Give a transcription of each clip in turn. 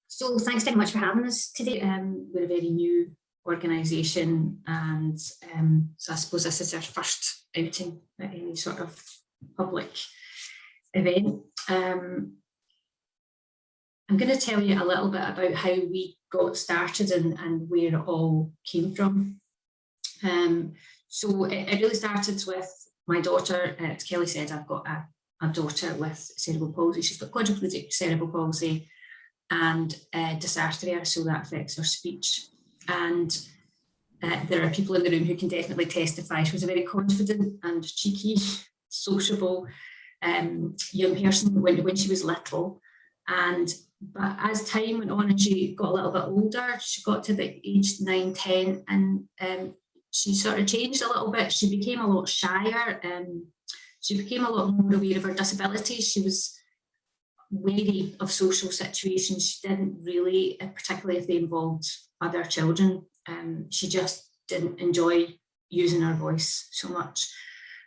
So thanks very much for having us today. We're a very new organisation, and so I suppose this is our first outing at any sort of public event. I'm going to tell you a little bit about how we got started and where it all came from. So it really started with my daughter. As Kelly said, I've got a daughter with cerebral palsy. She's got quadriplegic cerebral palsy and dysarthria, so that affects her speech. And there are people in the room who can definitely testify. She was a very confident and cheeky, sociable young person when she was little. But as time went on and she got a little bit older, she got to about age 9, 10, and she sort of changed a little bit. She became a lot shyer. She became a lot more aware of her disabilities. She was wary of social situations. She didn't really, particularly if they involved other children, she just didn't enjoy using her voice so much.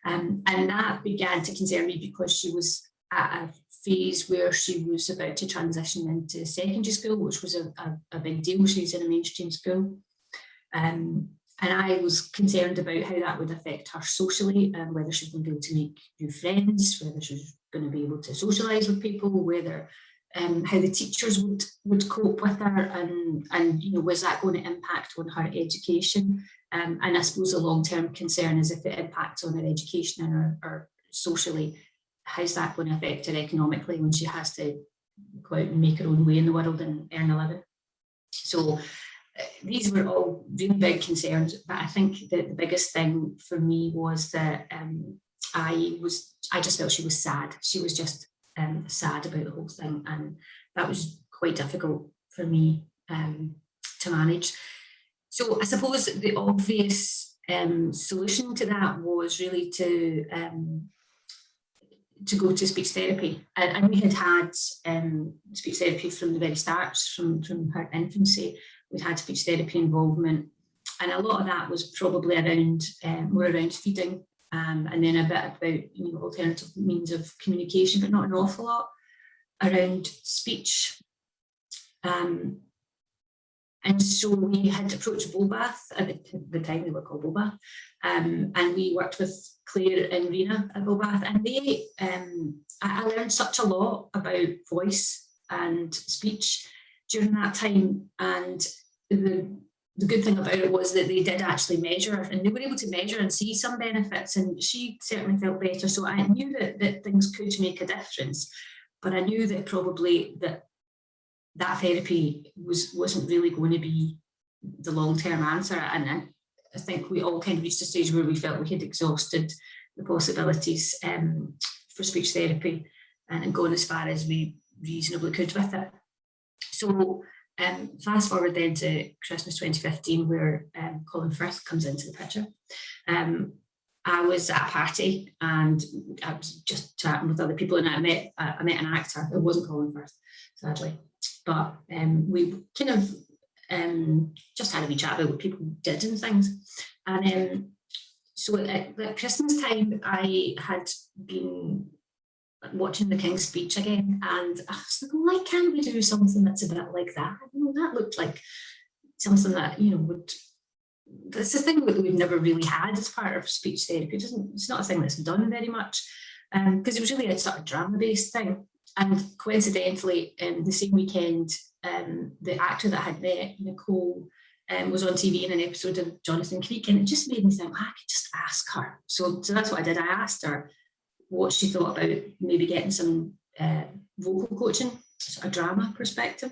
And that began to concern me because she was at a phase where she was about to transition into secondary school, which was a big deal. She's in a mainstream school. And I was concerned about how that would affect her socially, whether she was going to be able to make new friends, whether she was going to be able to socialise with people, whether how the teachers would cope with her, and was that going to impact on her education? And I suppose the long-term concern is if it impacts on her education and her socially, how's that going to affect her economically when she has to go out and make her own way in the world and earn a living? So these were all really big concerns, but I think that the biggest thing for me was that I just felt she was sad. She was just sad about the whole thing, and that was quite difficult for me to manage. So I suppose the obvious solution to that was really to go to speech therapy, and we had speech therapy from the very start, from her infancy. We'd had speech therapy involvement, and a lot of that was probably around more around feeding, and then a bit about alternative means of communication, but not an awful lot around speech. And so we had approached Bobath at the time. They were called Bobath, and we worked with Claire and Rena at Bobath, and they I learned such a lot about voice and speech during that time. And the good thing about it was that they did actually measure, and they were able to measure and see some benefits, and she certainly felt better. So I knew that things could make a difference, but I knew that probably that therapy wasn't really going to be the long-term answer. And I think we all kind of reached a stage where we felt we had exhausted the possibilities for speech therapy and gone as far as we reasonably could with it. So fast forward then to Christmas 2015, where Colin Firth comes into the picture. I was at a party and I was just chatting with other people, and I met an actor. It wasn't Colin Firth, sadly, but we kind of just had a wee chat about what people did and things. And so at Christmas time, I had been watching the King's Speech again, and I was like, why can't we do something that's a bit like that? That looked like something that would. It's a thing that we've never really had as part of speech therapy. It's not a thing that's done very much, because it was really a sort of drama-based thing. And coincidentally, the same weekend, the actor that I had met, Nicole, was on TV in an episode of Jonathan Creek, and it just made me think, I could just ask her. So that's what I did. I asked her what she thought about maybe getting some vocal coaching, sort of drama perspective.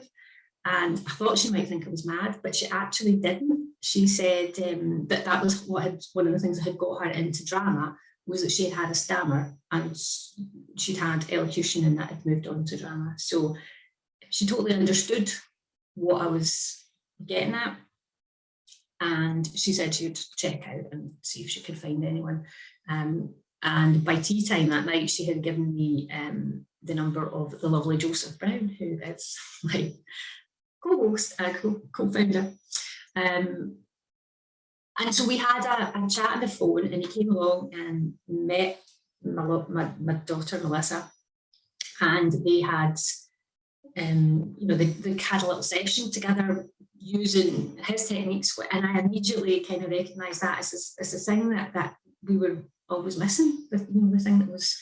And I thought she might think I was mad, but she actually didn't. She said that was one of the things that had got her into drama, was that she had a stammer and she'd had elocution, and that had moved on to drama. So she totally understood what I was getting at. And she said she would check out and see if she could find anyone. And by tea time that night, she had given me the number of the lovely Joseph Brown, who is my co-host, co-founder. And so we had a chat on the phone, and he came along and met my daughter, Melissa, and they had you know, they had a little session together using his techniques, and I immediately kind of recognised that as a thing that we were always missing. The thing that was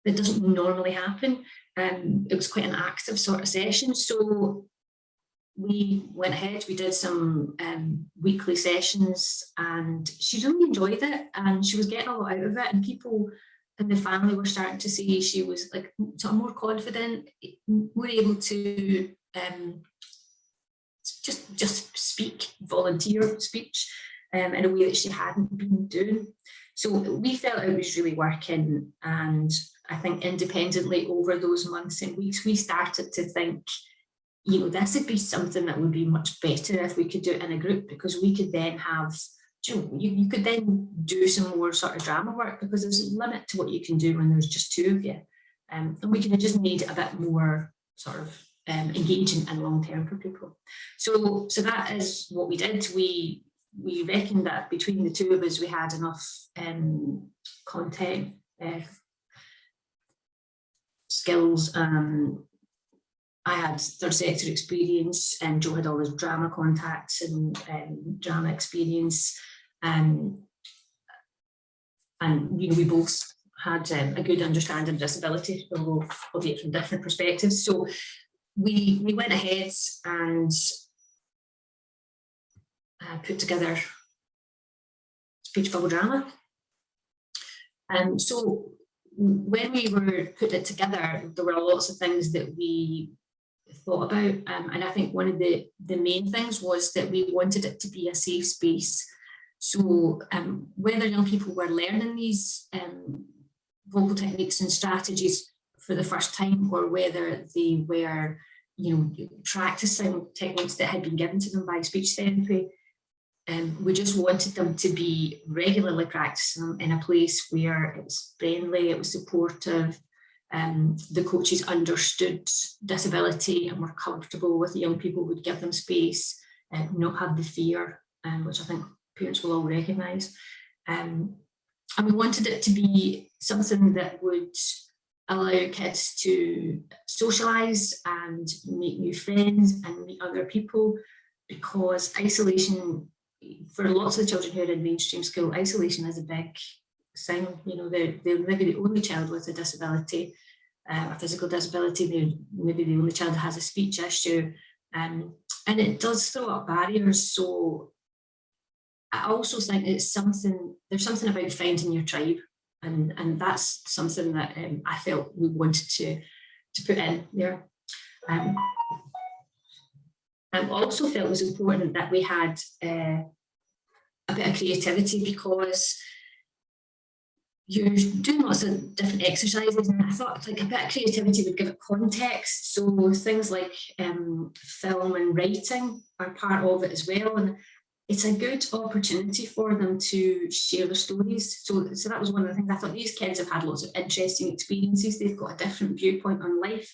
that doesn't normally happen. It was quite an active sort of session, so we went ahead. We did some weekly sessions, and she really enjoyed it, and she was getting a lot out of it, and people in the family were starting to see she was like sort of more confident, more able to just speak, volunteer speech in a way that she hadn't been doing. So we felt it was really working, and I think independently over those months and weeks, we started to think, you know, this would be something that would be much better if we could do it in a group, because we could then have, you could then do some more sort of drama work, because there's a limit to what you can do when there's just two of you. And we can just need a bit more sort of engaging and long term for people. So that is what we did. We reckoned that between the two of us, we had enough content, skills. I had third sector experience, and Joe had all his drama contacts and drama experience, and you know, we both had a good understanding of disability, although albeit from different perspectives. So we went ahead and put together speech bubble drama. So when we were putting it together, there were lots of things that we thought about, and I think one of the main things was that we wanted it to be a safe space. So whether young people were learning these vocal techniques and strategies for the first time, or whether they were, you know, practicing techniques that had been given to them by speech therapy, we just wanted them to be regularly practicing them in a place where it was friendly, it was supportive, the coaches understood disability and were comfortable with the young people, would give them space, not have the fear, which I think parents will all recognise. And we wanted it to be something that would allow kids to socialise and make new friends and meet other people, because isolation, for lots of the children who are in mainstream school, isolation is a big thing. You know, they're maybe the only child with a disability, a physical disability, they're maybe the only child that has a speech issue, and it does throw up barriers. So I also think there's something about finding your tribe, and that's something that I felt we wanted to put in there. I also felt it was important that we had a bit of creativity, because you're doing lots of different exercises, and I thought like a bit of creativity would give it context. So things like film and writing are part of it as well, and it's a good opportunity for them to share their stories. So that was one of the things. I thought these kids have had lots of interesting experiences. They've got a different viewpoint on life,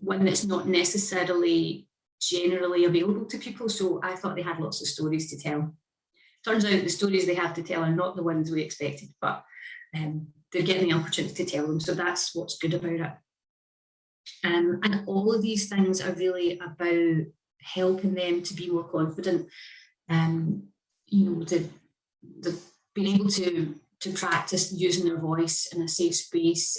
one that's not necessarily generally available to people. So I thought they had lots of stories to tell. Turns out the stories they have to tell are not the ones we expected, but they're getting the opportunity to tell them. So that's what's good about it. And all of these things are really about helping them to be more confident. You know, the being able to practice using their voice in a safe space,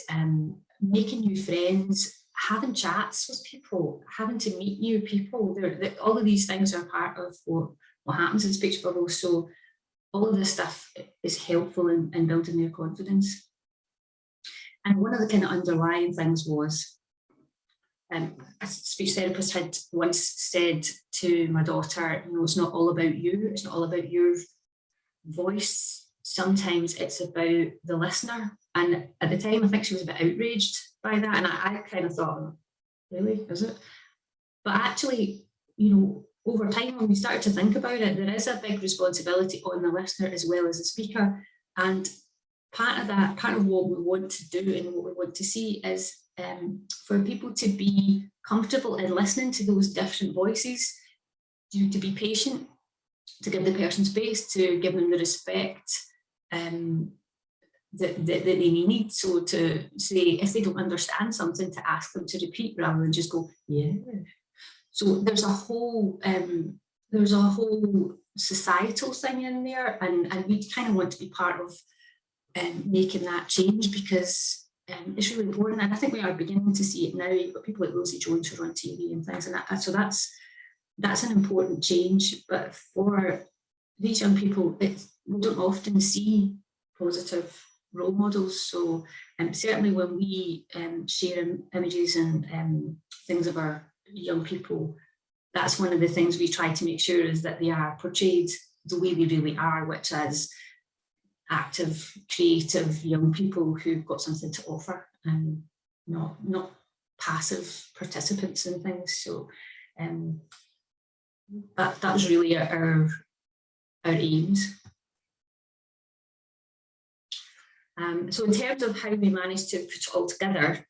making new friends, having chats with people, having to meet new people. All of these things are part of what happens in speech bubbles. So all of this stuff is helpful in building their confidence. And one of the kind of underlying things was, a speech therapist had once said to my daughter, you know, it's not all about you, it's not all about your voice. Sometimes it's about the listener. And at the time, I think she was a bit outraged by that. And I kind of thought, really, is it? But actually, you know, over time, when we started to think about it, there is a big responsibility on the listener as well as the speaker. And part of what we want to do and what we want to see is for people to be comfortable in listening to those different voices, to be patient, to give the person space, to give them the respect that they need. So to say, if they don't understand something, to ask them to repeat rather than just go, yeah. So there's a whole societal thing in there, and we kind of want to be part of making that change, because it's really important. And I think we are beginning to see it now. You've got people like Rosie Jones who are on TV and things like that. So that's an important change. But for these young people, we don't often see positive role models. So certainly when we share images and things of our young people, that's one of the things we try to make sure is that they are portrayed the way they really are, which is active, creative young people who've got something to offer, and not passive participants in things. So that was really our aims. So in terms of how we managed to put it all together,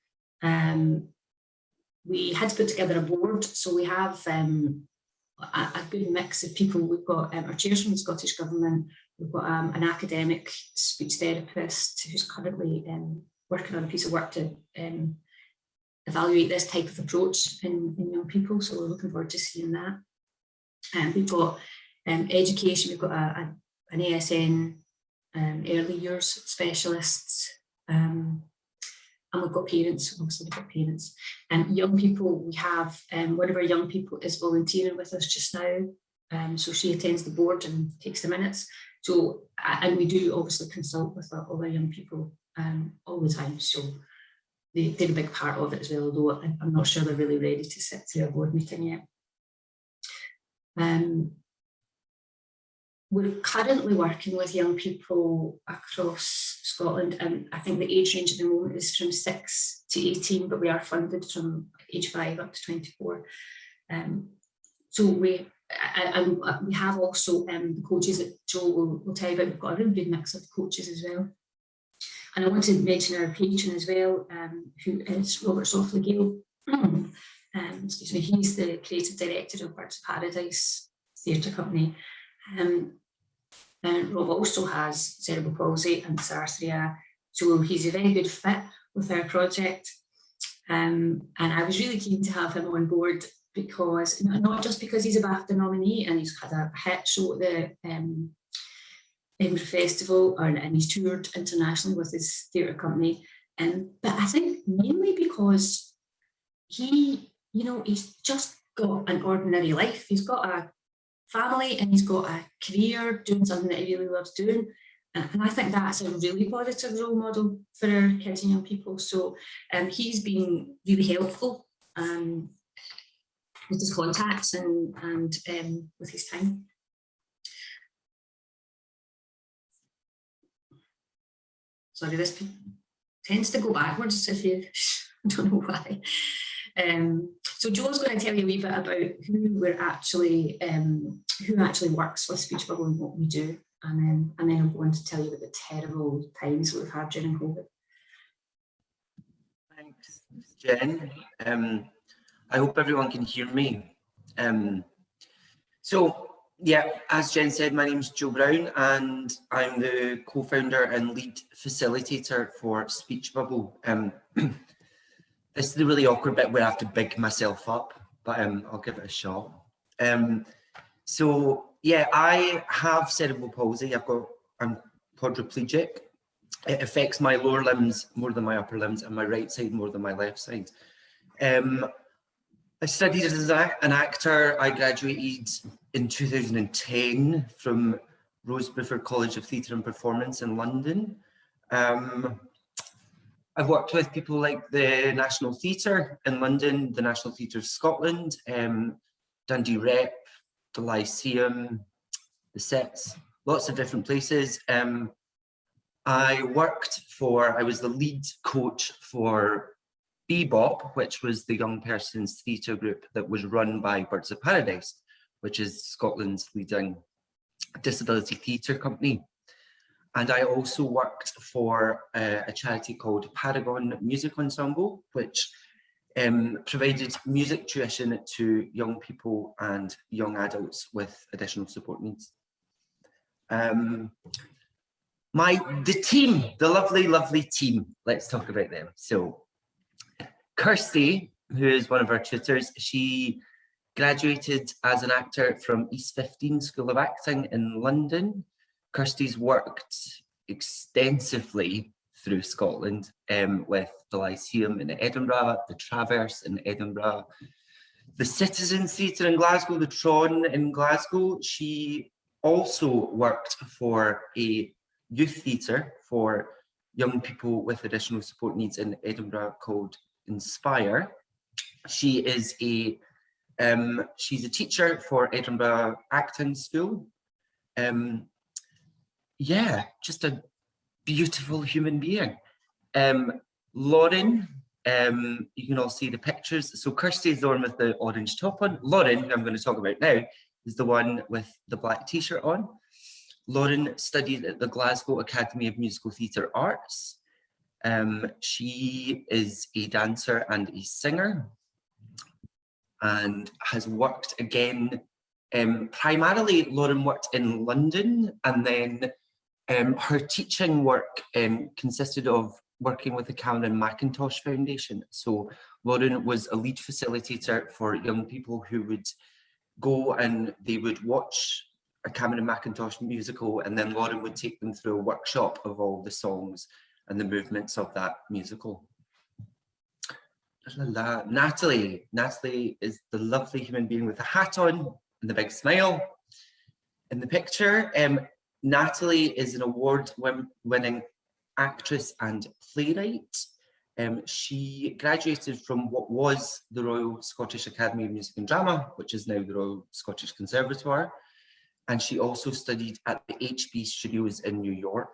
we had to put together a board. So we have a good mix of people. We've got our chairs from the Scottish Government. We've got an academic speech therapist who's currently working on a piece of work to evaluate this type of approach in young people. So we're looking forward to seeing that. We've got education. We've got an ASN early years specialists, and we've got parents. Obviously, we've got parents. Young people, we have one of our young people is volunteering with us just now. So she attends the board and takes the minutes. So, and we do obviously consult with all our young people all the time. So they're a big part of it as well, although I'm not sure they're really ready to sit through a board meeting yet. We're currently working with young people across Scotland, and I think the age range at the moment is from 6 to 18, but we are funded from age 5 up to 24. So we have also the coaches that Joe will tell you about. We've got a really good mix of coaches as well. And I want to mention our patron as well, who is Robert Softly-Gale. Excuse me, he's the creative director of Birds of Paradise Theatre Company. And Rob also has cerebral palsy and dysarthria, so he's a very good fit with our project. And I was really keen to have him on board, because not just because he's a BAFTA nominee and he's had a hit show at the Edinburgh Festival, and he's toured internationally with his theatre company, but I think mainly because he's just got an ordinary life. He's got a family and he's got a career doing something that he really loves doing, and I think that's a really positive role model for our kids and young people. So he's been really helpful with his contacts and with his time. Sorry, this tends to go backwards if you don't know why. So Joe's going to tell you a wee bit about who actually works with Speech Bubble and what we do, and then I'll go on to tell you about the terrible times we've had during COVID. Thanks, Jen. I hope everyone can hear me. So yeah, as Jen said, my name's Joe Brown, and I'm the co-founder and lead facilitator for Speech Bubble. This is the really awkward bit where I have to big myself up, but I'll give it a shot. So yeah, I have cerebral palsy. I'm quadriplegic. It affects my lower limbs more than my upper limbs, and my right side more than my left side. I studied as an actor. I graduated in 2010 from Rosebuffer College of Theatre and Performance in London. I've worked with people like the National Theatre in London, the National Theatre of Scotland, Dundee Rep, the Lyceum, the Sets, lots of different places. I was the lead coach for Bebop, which was the young person's theatre group that was run by Birds of Paradise, which is Scotland's leading disability theatre company. And I also worked for a charity called Paragon Music Ensemble, which provided music tuition to young people and young adults with additional support needs. The team, the lovely team. Let's talk about them. So Kirsty, who is one of our tutors, she graduated as an actor from East 15 School of Acting in London. Kirsty's worked extensively through Scotland with the Lyceum in Edinburgh, the Traverse in Edinburgh, the Citizens Theatre in Glasgow, the Tron in Glasgow. She also worked for a youth theatre for young people with additional support needs in Edinburgh called Inspire. She is she's a teacher for Edinburgh Acting School. Yeah, just a beautiful human being. Lauren, you can all see the pictures. So Kirsty is the one with the orange top on. Lauren, who I'm going to talk about now, is the one with the black t-shirt on. Lauren studied at the Glasgow Academy of Musical Theatre Arts. She is a dancer and a singer, and has worked again, primarily Lauren worked in London, and then her teaching work consisted of working with the Cameron Mackintosh Foundation. So Lauren was a lead facilitator for young people who would go and they would watch a Cameron Mackintosh musical, and then Lauren would take them through a workshop of all the songs and the movements of that musical. Natalie is the lovely human being with the hat on and the big smile in the picture. Natalie is an award-winning actress and playwright. She graduated from what was the Royal Scottish Academy of Music and Drama, which is now the Royal Scottish Conservatoire. And she also studied at the HB Studios in New York.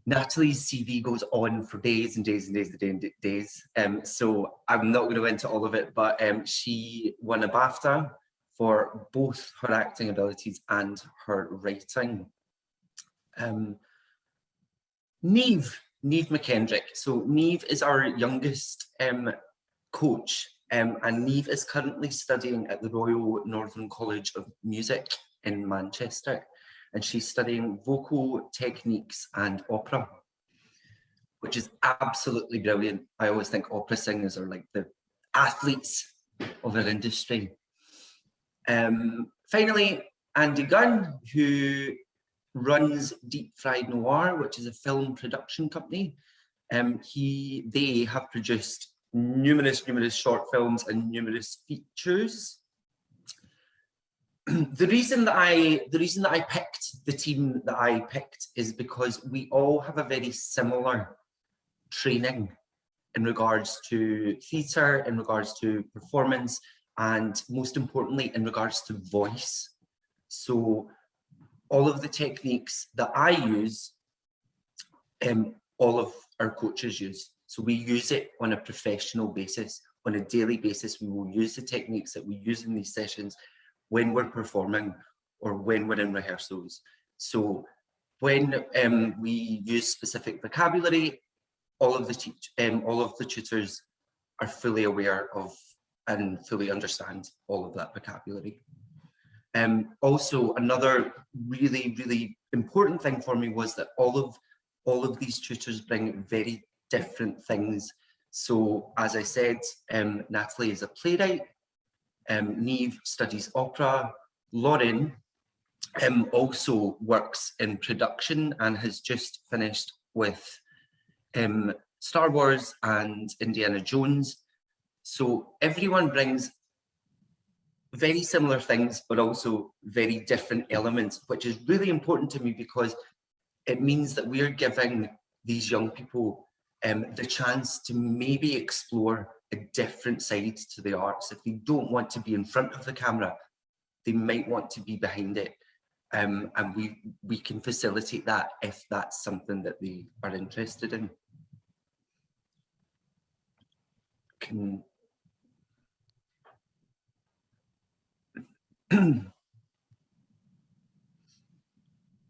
Natalie's CV goes on for days and days and days and days. So I'm not going to go into all of it, but she won a BAFTA for both her acting abilities and her writing. Niamh McKendrick. So Niamh is our youngest coach, and Niamh is currently studying at the Royal Northern College of Music in Manchester, and she's studying vocal techniques and opera, which is absolutely brilliant. I always think opera singers are like the athletes of our industry. Finally, Andy Gunn, who runs Deep Fried Noir, which is a film production company. They have produced numerous short films and numerous features. The reason that I picked the team that I picked is because we all have a very similar training in regards to theatre, in regards to performance, and most importantly, in regards to voice. So all of the techniques that I use, all of our coaches use. So we use it on a professional basis. On a daily basis, we will use the techniques that we use in these sessions when we're performing or when we're in rehearsals. So when we use specific vocabulary, all of the tutors are fully aware of and fully understand all of that vocabulary. Also, another really important thing for me was that all of these tutors bring very different things. So as I said, Natalie is a playwright, Niamh studies opera, Lauren also works in production and has just finished with Star Wars and Indiana Jones. So everyone brings very similar things, but also very different elements, which is really important to me because it means that we're giving these young people the chance to maybe explore a different side to the arts. If they don't want to be in front of the camera, they might want to be behind it. And we can facilitate that if that's something that they are interested in.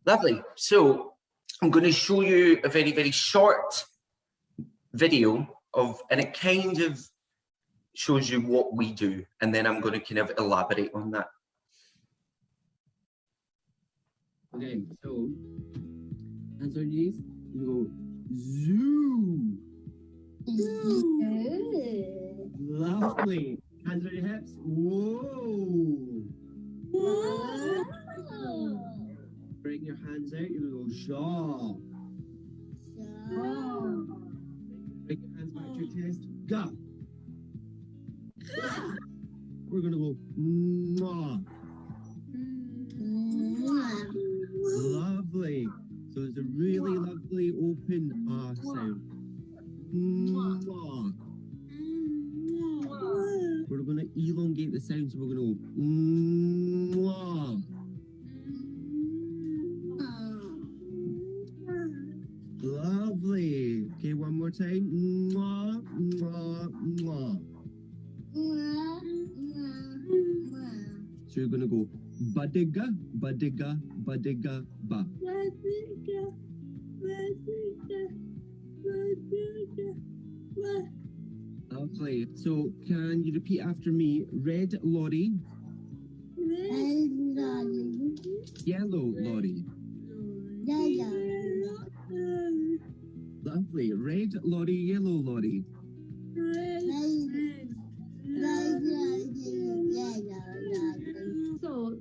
Lovely. So I'm going to show you a very short video and it kind of shows you what we do, and then I'm going to kind of elaborate on that. Okay, so hands on your knees. You go zoo. Lovely. Hands on your hips. Whoa. Bring your hands out. You go shaw. Bring your hands back to your chest. Ga. We're gonna go mwah. Lovely. So it's a really lovely open sound. Mwah. We're going to elongate the sound, so we're going to go mwah. Lovely. Okay, one more time. Mwah, mwah, mwah. So you're going to go badiga, badiga, badiga, ba. Lovely. So can you repeat after me? Red lorry. Red lorry. Yellow lorry. Yellow. Lovely. Red lorry, yellow lorry. Red lorry, yellow lorry. So,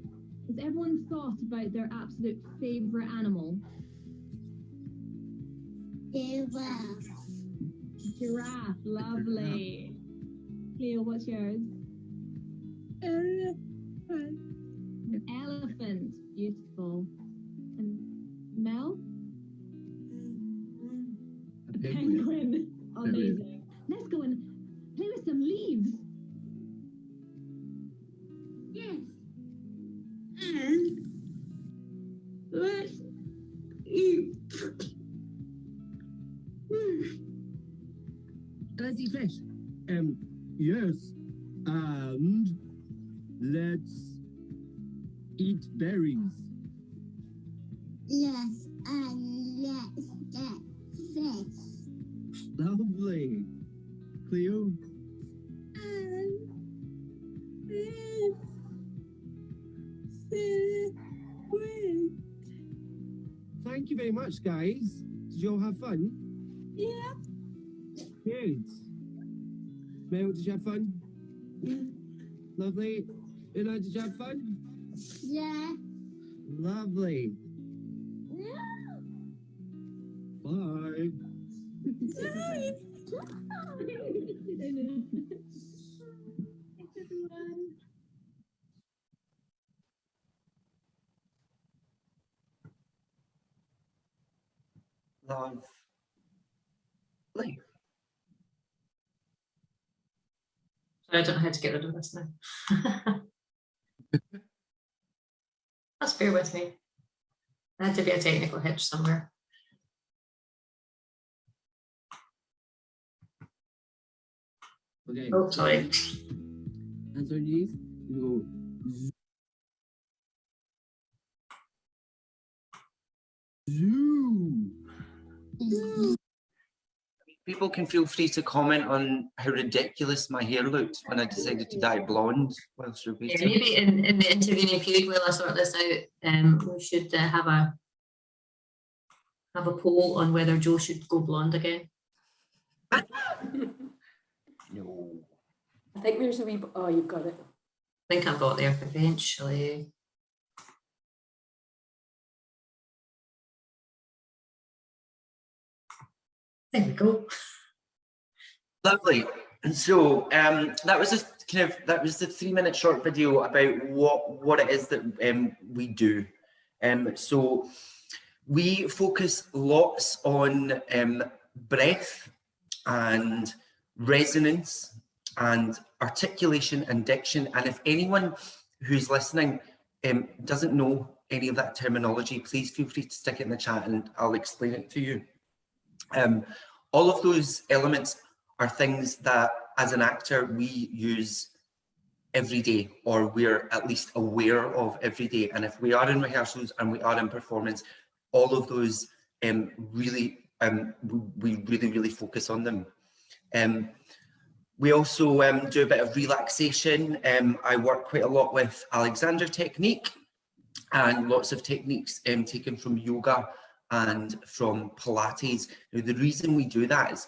has everyone thought about their absolute favourite animal? Giraffe. Giraffe, lovely. Cleo, what's yours? Elephant. Elephant, beautiful. And Mel? A Penguin, amazing. Let's go and play with some leaves. Yes. And let's eat. Let's eat fish. Yes. And let's eat berries. Yes, and let's get fish. Lovely. Cleo? And Thank you very much, guys. Did you all have fun? yeah. Good. Mel, did you have fun? Lovely. Una, did you have fun? Yeah. Lovely. Yeah. Bye. Lovely. Sorry, I don't know how to get rid of this now. Just bear with me. There had to be a technical hitch somewhere. Okay. Oh, sorry. Hands on your knees. You go zoo. Zoo. People can feel free to comment on how ridiculous my hair looked when I decided to dye blonde whilst you're Yeah, waiting. maybe in the intervening period while I sort this out, we should have a poll on whether Joe should go blonde again. No. I think there's a wee, oh, you've got it. I think I've got there eventually. There we go. Lovely. And so that was just that was the 3-minute short video about what it is that we do. So we focus lots on breath and resonance and articulation and diction. And if anyone who's listening doesn't know any of that terminology, please feel free to stick it in the chat and I'll explain it to you. All of those elements are things that as an actor we use every day, or we're at least aware of every day. And if we are in rehearsals and we are in performance, all of those we really focus on them. We also do a bit of relaxation. I work quite a lot with Alexander technique, and lots of techniques taken from yoga and from Pilates. Now, the reason we do that is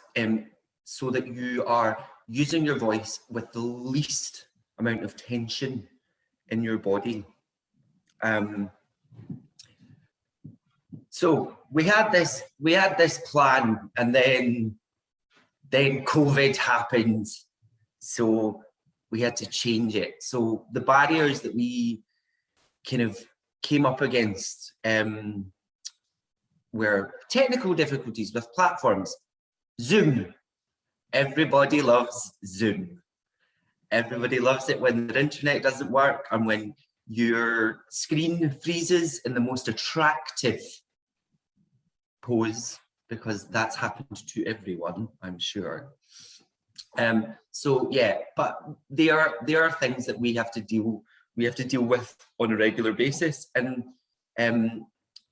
so that you are using your voice with the least amount of tension in your body. So we had this plan, and then COVID happened, so we had to change it. So the barriers that we kind of came up against were technical difficulties with platforms. Zoom. Everybody loves Zoom. Everybody loves it when their internet doesn't work and when your screen freezes in the most attractive pose, because that's happened to everyone, I'm sure. So yeah, but there are things that we have to deal with on a regular basis, and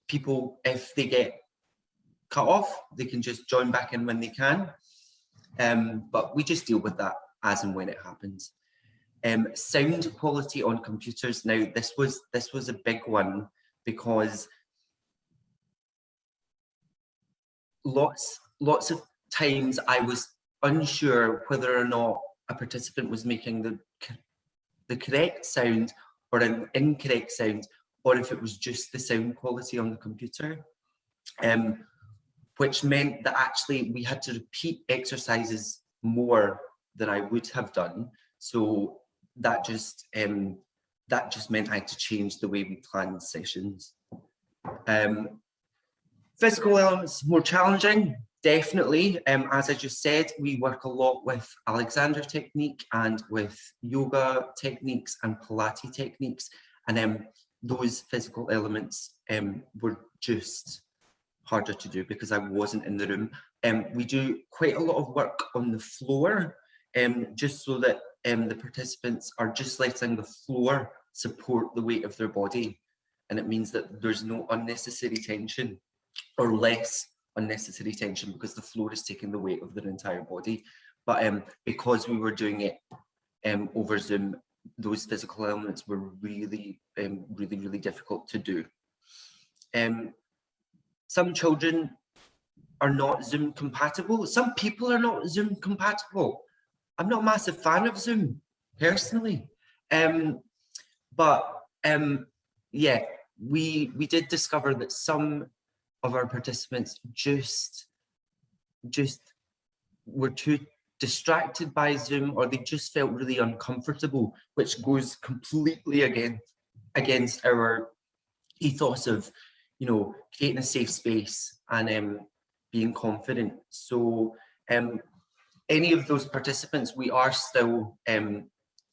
people, if they get cut off, they can just join back in when they can. But we just deal with that as and when it happens. Sound quality on computers. Now, this was a big one, because lots of times I was unsure whether or not a participant was making the correct sound or an incorrect sound, or if it was just the sound quality on the computer, which meant that actually we had to repeat exercises more than I would have done. So that just meant I had to change the way we planned sessions. Physical elements more challenging, definitely. As I just said, we work a lot with Alexander technique and with yoga techniques and Pilates techniques, and those physical elements were just harder to do because I wasn't in the room. We do quite a lot of work on the floor, just so that the participants are just letting the floor support the weight of their body, and it means that there's no unnecessary tension, or less unnecessary tension, because the floor is taking the weight of their entire body. But because we were doing it over Zoom, those physical elements were really difficult to do. Some children are not Zoom compatible. Some people are not Zoom compatible. I'm not a massive fan of Zoom personally, but yeah, we did discover that some of our participants just were too distracted by Zoom, or they just felt really uncomfortable, which goes completely against our ethos of, you know, creating a safe space and being confident. So any of those participants we are still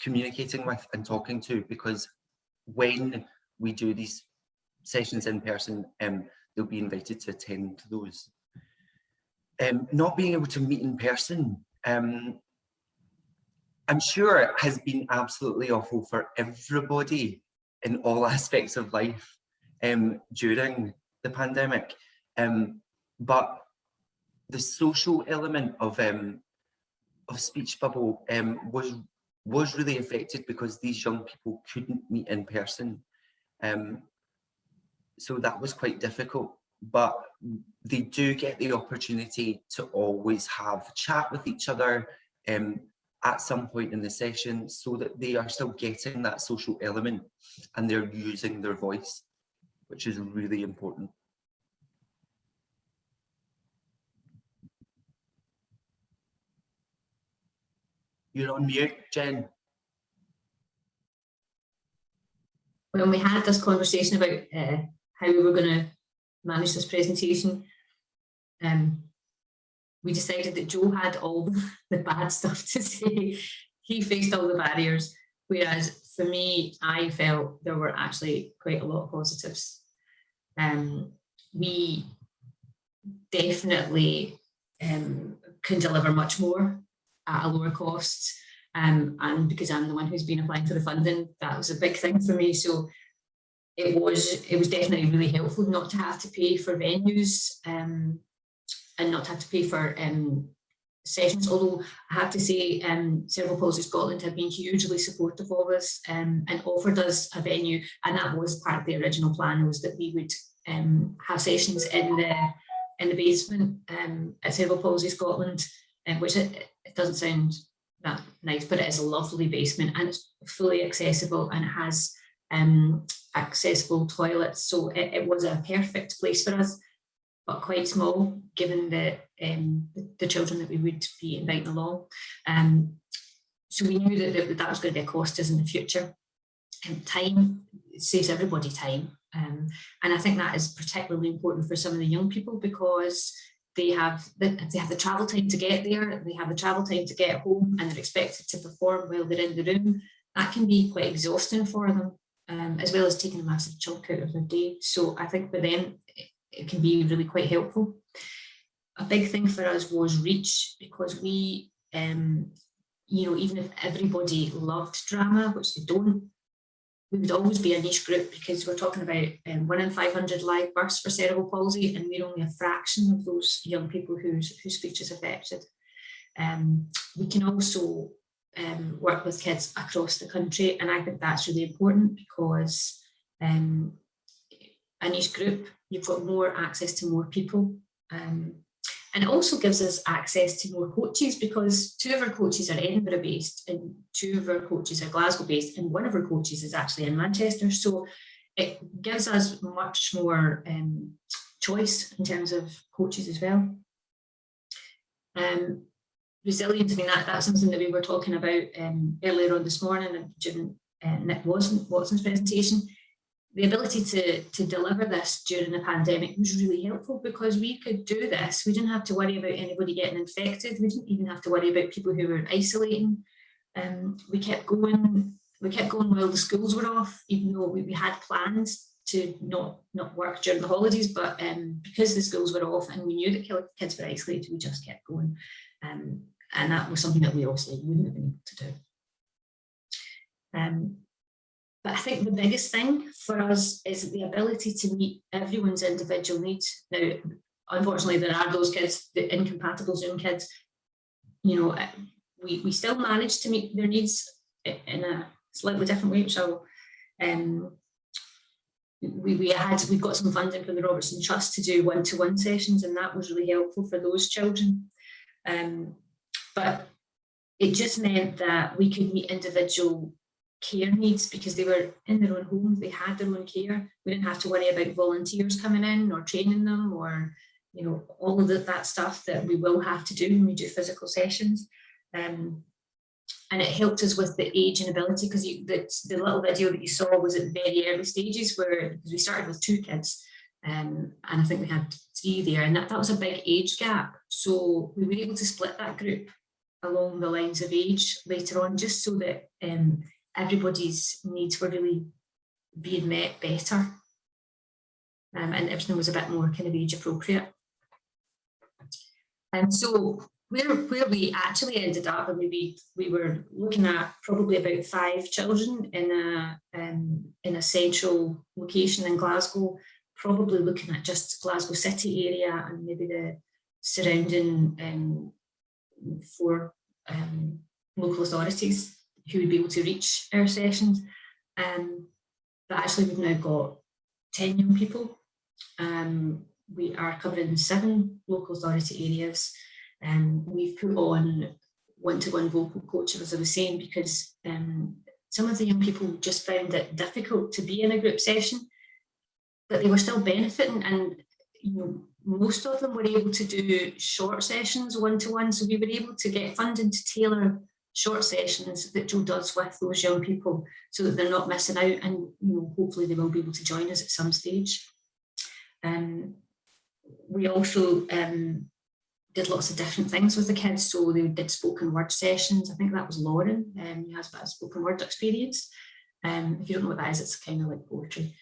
communicating with and talking to, because when we do these sessions in person, they'll be invited to attend to those. Not being able to meet in person, I'm sure it has been absolutely awful for everybody in all aspects of life during the pandemic. But the social element of speech bubble was really affected because these young people couldn't meet in person. So that was quite difficult, but they do get the opportunity to always have a chat with each other at some point in the session, so that they are still getting that social element and they're using their voice, which is really important. You're on mute, Jen. When we had this conversation about how we were going to manage this presentation, we decided that Joe had all the bad stuff to say. He faced all the barriers, whereas for me, I felt there were actually quite a lot of positives. We definitely can deliver much more at a lower cost. And because I'm the one who's been applying for the funding, that was a big thing for me. So it was definitely really helpful not to have to pay for venues and not have to pay for sessions, although I have to say Cerebral Palsy Scotland have been hugely supportive of us and offered us a venue, and that was part of the original plan, was that we would have sessions in the basement at Cerebral Palsy Scotland, which it doesn't sound that nice, but it is a lovely basement and it's fully accessible and it has accessible toilets, so it was a perfect place for us, but quite small given the children that we would be inviting along. So we knew that was going to be a cost us in the future. And time, it saves everybody time. And I think that is particularly important for some of the young people, because they have the travel time to get there, they have the travel time to get home, and they're expected to perform while they're in the room. That can be quite exhausting for them, as well as taking a massive chunk out of their day. So I think for them, it can be really quite helpful. A big thing for us was reach, because we, you know, even if everybody loved drama, which they don't, we would always be a niche group, because we're talking about 1 in 500 live births for cerebral palsy, and we're only a fraction of those young people whose speech is affected. We can also work with kids across the country, and I think that's really important, because a niche group, you've got more access to more people. And it also gives us access to more coaches, because 2 of our coaches are Edinburgh based and 2 of our coaches are Glasgow based, and 1 of our coaches is actually in Manchester. So it gives us much more choice in terms of coaches as well. Resilience, I mean, that's something that we were talking about earlier on this morning during Nick Watson's presentation. The ability to deliver this during the pandemic was really helpful, because we could do this. We didn't have to worry about anybody getting infected. We didn't even have to worry about people who were isolating. We kept going while the schools were off, even though we had plans to not work during the holidays, but because the schools were off and we knew that kids were isolated, we just kept going. And that was something that we obviously wouldn't have been able to do. But I think the biggest thing for us is the ability to meet everyone's individual needs. Now, unfortunately, there are those kids, the incompatible Zoom kids, you know, we still manage to meet their needs in a slightly different way. So we've got some funding from the Robertson Trust to do one-to-one sessions, and that was really helpful for those children. But it just meant that we could meet individual care needs, because they were in their own home, they had their own care. We didn't have to worry about volunteers coming in or training them, or, you know, all of that stuff that we will have to do when we do physical sessions. And it helped us with the age and ability, because the little video that you saw was at the very early stages, where we started with 2 kids, and I think we had 3 there, and that was a big age gap. So we were able to split that group along the lines of age later on, just so that everybody's needs were really being met better, and everything was a bit more kind of age appropriate. And so where we actually ended up, and maybe we were looking at probably about 5 children in a central location in Glasgow, probably looking at just Glasgow city area and maybe the surrounding 4 local authorities who would be able to reach our sessions. But actually we've now got 10 young people. We are covering 7 local authority areas, and we've put on one-to-one vocal coaching, as I was saying, because some of the young people just found it difficult to be in a group session, but they were still benefiting, and you know, most of them were able to do short sessions one-to-one, so we were able to get funding to tailor short sessions that Joe does with those young people, so that they're not missing out, and you know, hopefully they will be able to join us at some stage. We also did lots of different things with the kids, so they did spoken word sessions. I think that was Lauren, who has a bit of spoken word experience. If you don't know what that is, it's kind of like poetry.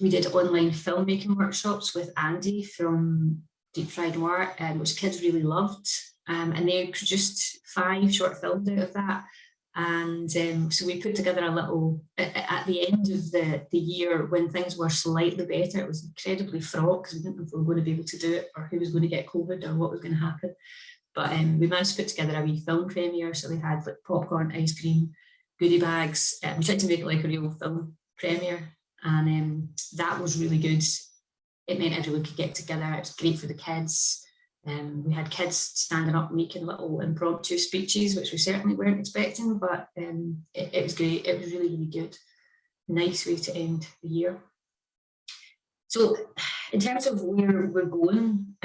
We did online filmmaking workshops with Andy from Deep Fried Noir, which kids really loved. And they produced 5 short films out of that. And so we put together a little, at the end of the year, when things were slightly better, it was incredibly fraught, because we didn't know if we were going to be able to do it, or who was going to get COVID, or what was going to happen. But we managed to put together a wee film premiere, so we had like popcorn, ice cream, goodie bags. We tried to make it like a real film premiere, and that was really good. It meant everyone could get together. It was great for the kids. We had kids standing up making little impromptu speeches, which we certainly weren't expecting, but it was great. It was really, really good. Nice way to end the year. So in terms of where we're going,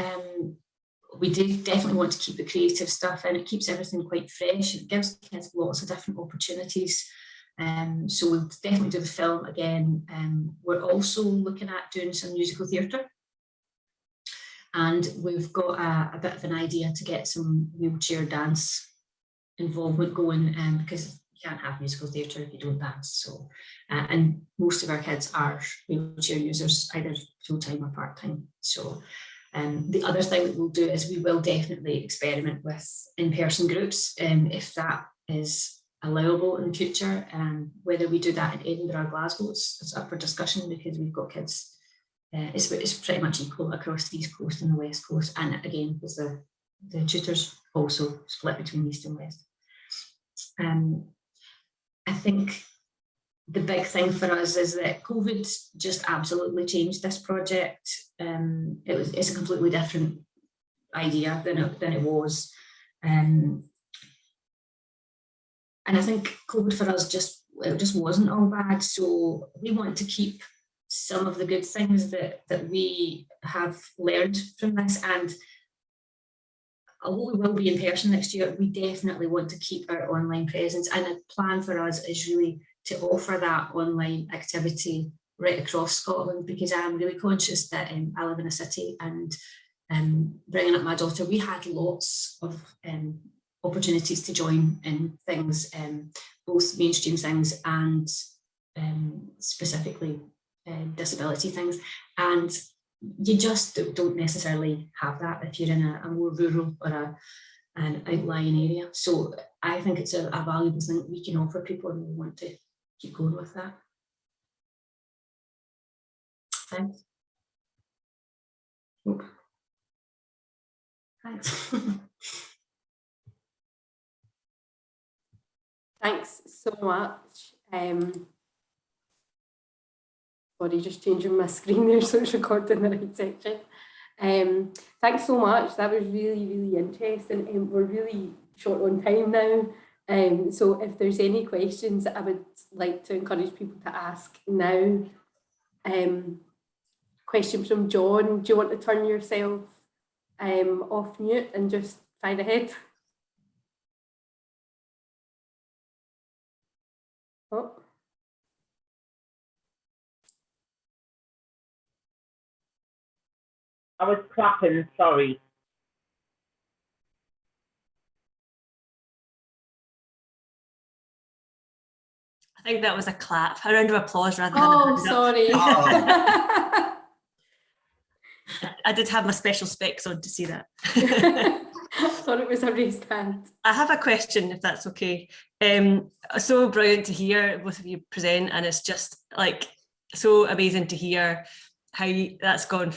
we definitely want to keep the creative stuff in. It keeps everything quite fresh. It gives kids lots of different opportunities. So we'll definitely do the film again. We're also looking at doing some musical theatre. And we've got a bit of an idea to get some wheelchair dance involvement going, because you can't have musical theatre if you don't dance. So, and most of our kids are wheelchair users, either full-time or part-time. So the other thing that we'll do is we will definitely experiment with in-person groups, if that is allowable in the future. Whether we do that in Edinburgh or Glasgow, it's up for discussion, because we've got kids. It's pretty much equal across the East Coast and the West Coast, and again, because the tutors also split between East and West. I think the big thing for us is that COVID just absolutely changed this project. It's a completely different idea than it was, and I think COVID for us just wasn't all bad. So we want to keep some of the good things that we have learned from this, and although we will be in person next year, we definitely want to keep our online presence, and a plan for us is really to offer that online activity right across Scotland, because I'm really conscious that I live in a city, and bringing up my daughter, we had lots of opportunities to join in things, both mainstream things and specifically disability things, and you just don't necessarily have that if you're in a more rural or an outlying area. So I think it's a valuable thing that we can offer people, and we want to keep going with that. Thanks. Oh. Thanks. Thanks so much. Sorry, just changing my screen there so it's recording the right section. Thanks so much. That was really, really interesting. We're really short on time now. So if there's any questions, I would like to encourage people to ask now. Question from John. Do you want to turn yourself off mute and just fire ahead? Oh. I was clapping, sorry. I think that was a clap, a round of applause rather than a hand up. Sorry. I did have my special specs on to see that. Thought it was a raised hand. I have a question, if that's okay. So brilliant to hear both of you present, and it's just like so amazing to hear how that's gone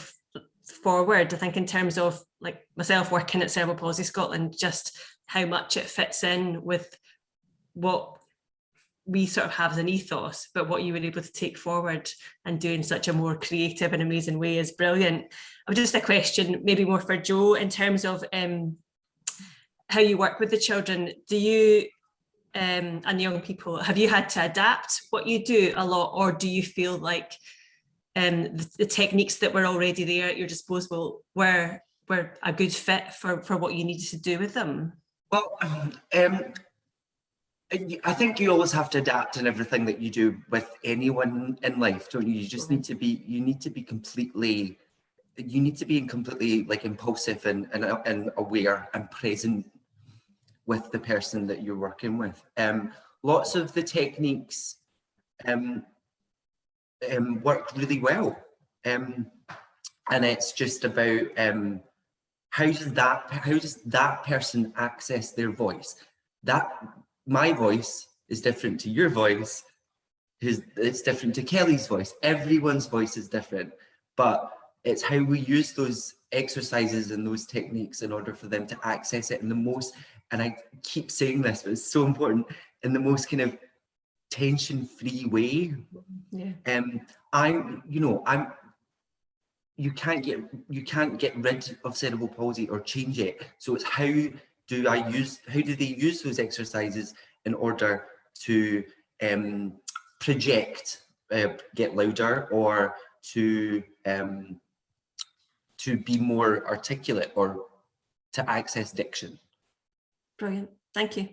forward. I think in terms of like myself working at Cerebral Palsy Scotland, just how much it fits in with what we sort of have as an ethos, but what you were able to take forward and do in such a more creative and amazing way is brilliant. Just a question, maybe more for Joe, in terms of how you work with the children. Do you and young people, have you had to adapt what you do a lot, or do you feel like the techniques that were already there at your disposal were a good fit for what you needed to do with them? Well, I think you always have to adapt in everything that you do with anyone in life, don't you? You just need to be, completely like impulsive and aware and present with the person that you're working with. Lots of the techniques work really well, and it's just about how does that person access their voice. My voice is different to your voice, it's different to Kelly's voice. Everyone's voice is different, but it's how we use those exercises and those techniques in order for them to access it in the most, and I keep saying this, but it's so important, in the most kind of tension-free way. Yeah. You can't get rid of cerebral palsy or change it. So it's how do they use those exercises in order to project, get louder, or to be more articulate, or to access diction. Brilliant. Thank you.